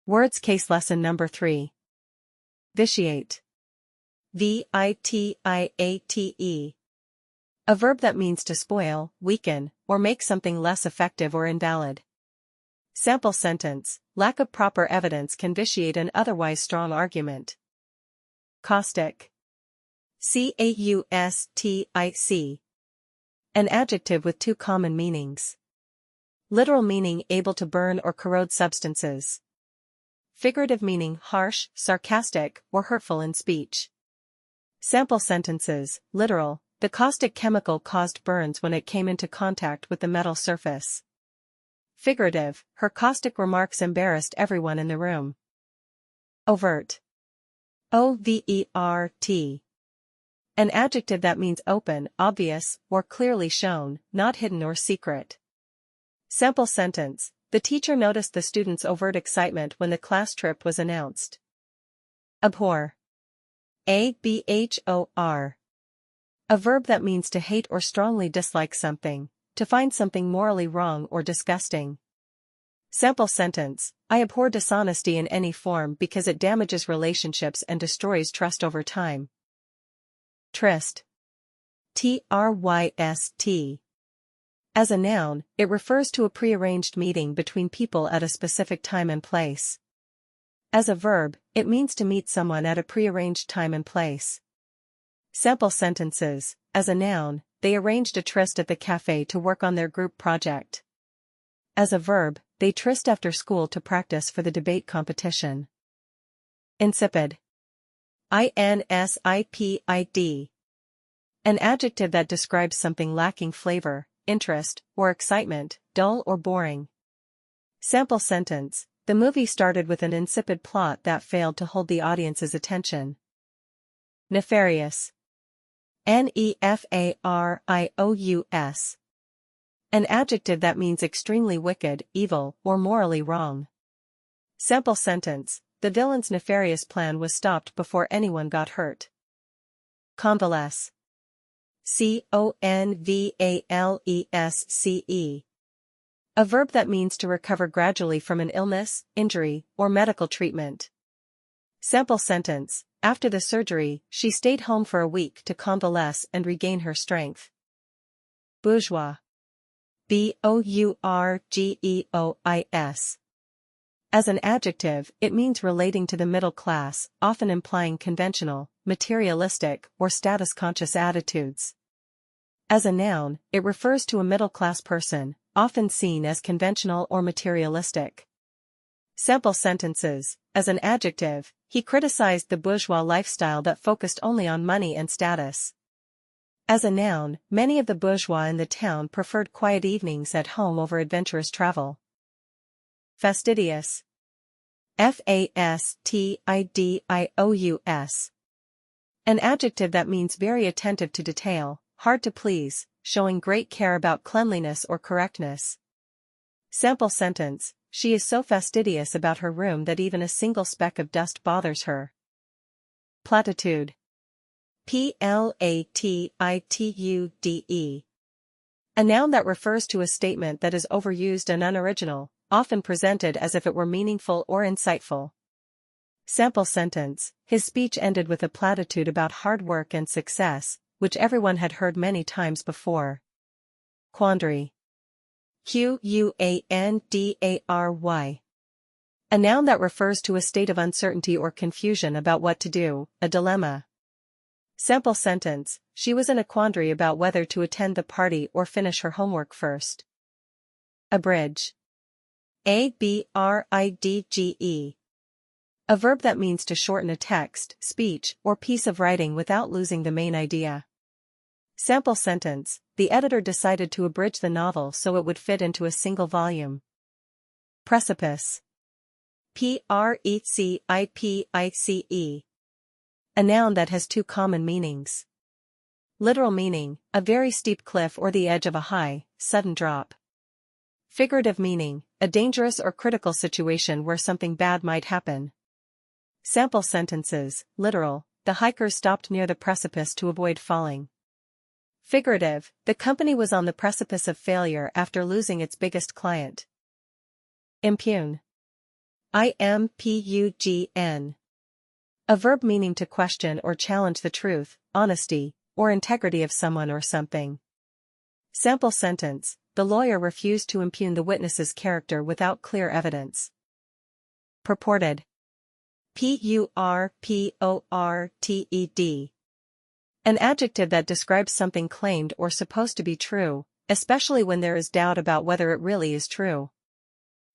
Words Case Lesson Number 3. Vitiate. V-I-T-I-A-T-E. A verb that means to spoil, weaken, or make something less effective or invalid. Sample sentence: lack of proper evidence can vitiate an otherwise strong argument. Caustic. C-A-U-S-T-I-C. An adjective with two common meanings. Literal meaning: able to burn or corrode substances. Figurative meaning: harsh, sarcastic, or hurtful in speech. Sample sentences: literal: the caustic chemical caused burns when it came into contact with the metal surface. Figurative: her caustic remarks embarrassed everyone in the room. Overt. O-V-E-R-T. An adjective that means open, obvious, or clearly shown, not hidden or secret. Sample sentence: the teacher noticed the students' overt excitement when the class trip was announced. Abhor. A-B-H-O-R. A verb that means to hate or strongly dislike something, to find something morally wrong or disgusting. Sample sentence: I abhor dishonesty in any form because it damages relationships and destroys trust over time. Tryst. T-R-Y-S-T. As a noun, it refers to a prearranged meeting between people at a specific time and place. As a verb, it means to meet someone at a prearranged time and place. Sample sentences: as a noun, they arranged a tryst at the cafe to work on their group project. As a verb, they tryst after school to practice for the debate competition. Insipid. I-N-S-I-P-I-D. An adjective that describes something lacking flavor, interest, or excitement, dull or boring. Sample sentence: the movie started with an insipid plot that failed to hold the audience's attention. Nefarious. N-E-F-A-R-I-O-U-S. An adjective that means extremely wicked, evil, or morally wrong. Sample sentence: the villain's nefarious plan was stopped before anyone got hurt. Convalesce. C-O-N-V-A-L-E-S-C-E. A verb that means to recover gradually from an illness, injury, or medical treatment. Sample sentence: after the surgery, she stayed home for a week to convalesce and regain her strength. Bourgeois. B-O-U-R-G-E-O-I-S. As an adjective, it means relating to the middle class, often implying conventional, materialistic, or status-conscious attitudes. As a noun, it refers to a middle-class person, often seen as conventional or materialistic. Sample sentences: as an adjective, he criticized the bourgeois lifestyle that focused only on money and status. As a noun, many of the bourgeois in the town preferred quiet evenings at home over adventurous travel. Fastidious. F-A-S-T-I-D-I-O-U-S. An adjective that means very attentive to detail, hard to please, showing great care about cleanliness or correctness. Sample sentence: she is so fastidious about her room that even a single speck of dust bothers her. Platitude. P-L-A-T-I-T-U-D-E. A noun that refers to a statement that is overused and unoriginal, often presented as if it were meaningful or insightful. Sample sentence: his speech ended with a platitude about hard work and success, which everyone had heard many times before. Quandary. Q-U-A-N-D-A-R-Y. A noun that refers to a state of uncertainty or confusion about what to do, a dilemma. Sample sentence: she was in a quandary about whether to attend the party or finish her homework first. Abridge. A-B-R-I-D-G-E. A verb that means to shorten a text, speech, or piece of writing without losing the main idea. Sample sentence: the editor decided to abridge the novel so it would fit into a single volume. Precipice. P-R-E-C-I-P-I-C-E. A noun that has two common meanings. Literal meaning: a very steep cliff or the edge of a high, sudden drop. Figurative meaning: a dangerous or critical situation where something bad might happen. Sample sentences: literal: the hikers stopped near the precipice to avoid falling. Figurative: the company was on the precipice of failure after losing its biggest client. Impugn. impugn. A verb meaning to question or challenge the truth, honesty, or integrity of someone or something. Sample sentence: the lawyer refused to impugn the witness's character without clear evidence. Purported. Purported. An adjective that describes something claimed or supposed to be true, especially when there is doubt about whether it really is true.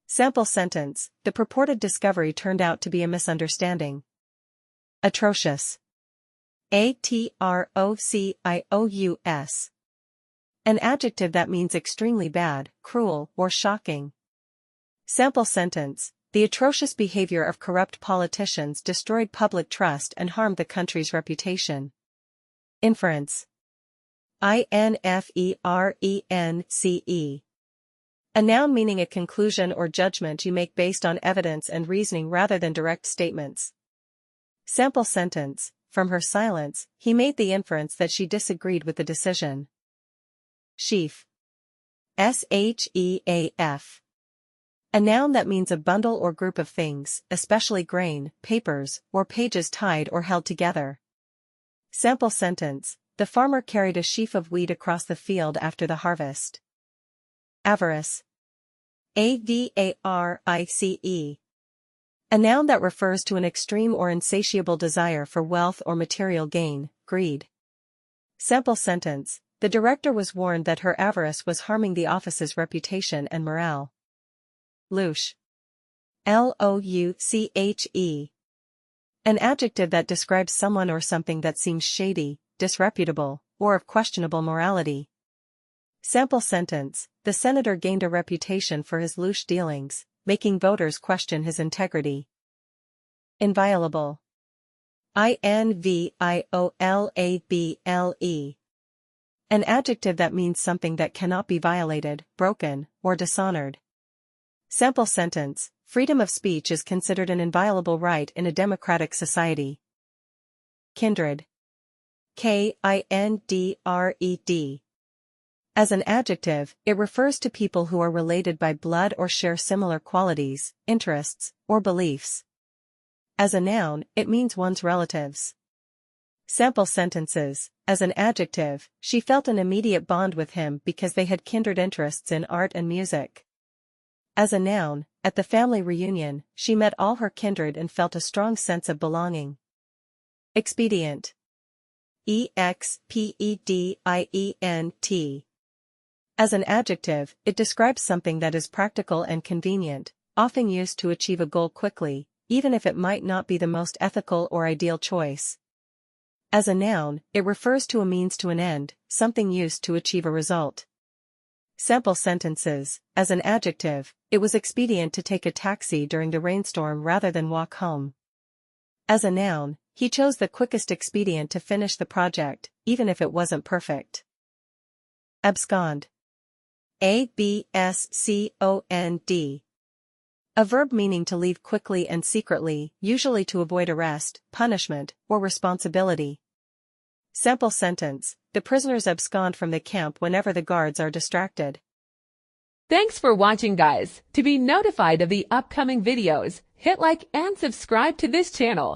Sample sentence: the purported discovery turned out to be a misunderstanding. Atrocious. Atrocious. An adjective that means extremely bad, cruel, or shocking. Sample sentence: the atrocious behavior of corrupt politicians destroyed public trust and harmed the country's reputation. Inference. Inference. A noun meaning a conclusion or judgment you make based on evidence and reasoning rather than direct statements. Sample sentence: from her silence, he made the inference that she disagreed with the decision. Sheaf. Sheaf. A noun that means a bundle or group of things, especially grain, papers, or pages tied or held together. Sample sentence: the farmer carried a sheaf of wheat across the field after the harvest. Avarice. Avarice. A noun that refers to an extreme or insatiable desire for wealth or material gain, greed. Sample sentence: the director was warned that her avarice was harming the office's reputation and morale. Louche. Louche. An adjective that describes someone or something that seems shady, disreputable, or of questionable morality. Sample sentence: the senator gained a reputation for his louche dealings, making voters question his integrity. Inviolable. Inviolable. An adjective that means something that cannot be violated, broken, or dishonored. Sample sentence: freedom of speech is considered an inviolable right in a democratic society. Kindred. Kindred. As an adjective, it refers to people who are related by blood or share similar qualities, interests, or beliefs. As a noun, it means one's relatives. Sample sentences: as an adjective, she felt an immediate bond with him because they had kindred interests in art and music. As a noun, at the family reunion, she met all her kindred and felt a strong sense of belonging. Expedient. Expedient. As an adjective, it describes something that is practical and convenient, often used to achieve a goal quickly, even if it might not be the most ethical or ideal choice. As a noun, it refers to a means to an end, something used to achieve a result. Sample sentences: as an adjective, it was expedient to take a taxi during the rainstorm rather than walk home. As a noun, he chose the quickest expedient to finish the project, even if it wasn't perfect. Abscond. Abscond. A verb meaning to leave quickly and secretly, usually to avoid arrest, punishment, or responsibility. Sample sentence: the prisoners abscond from the camp whenever the guards are distracted. Thanks for watching, guys. To be notified of the upcoming videos, hit like and subscribe to this channel.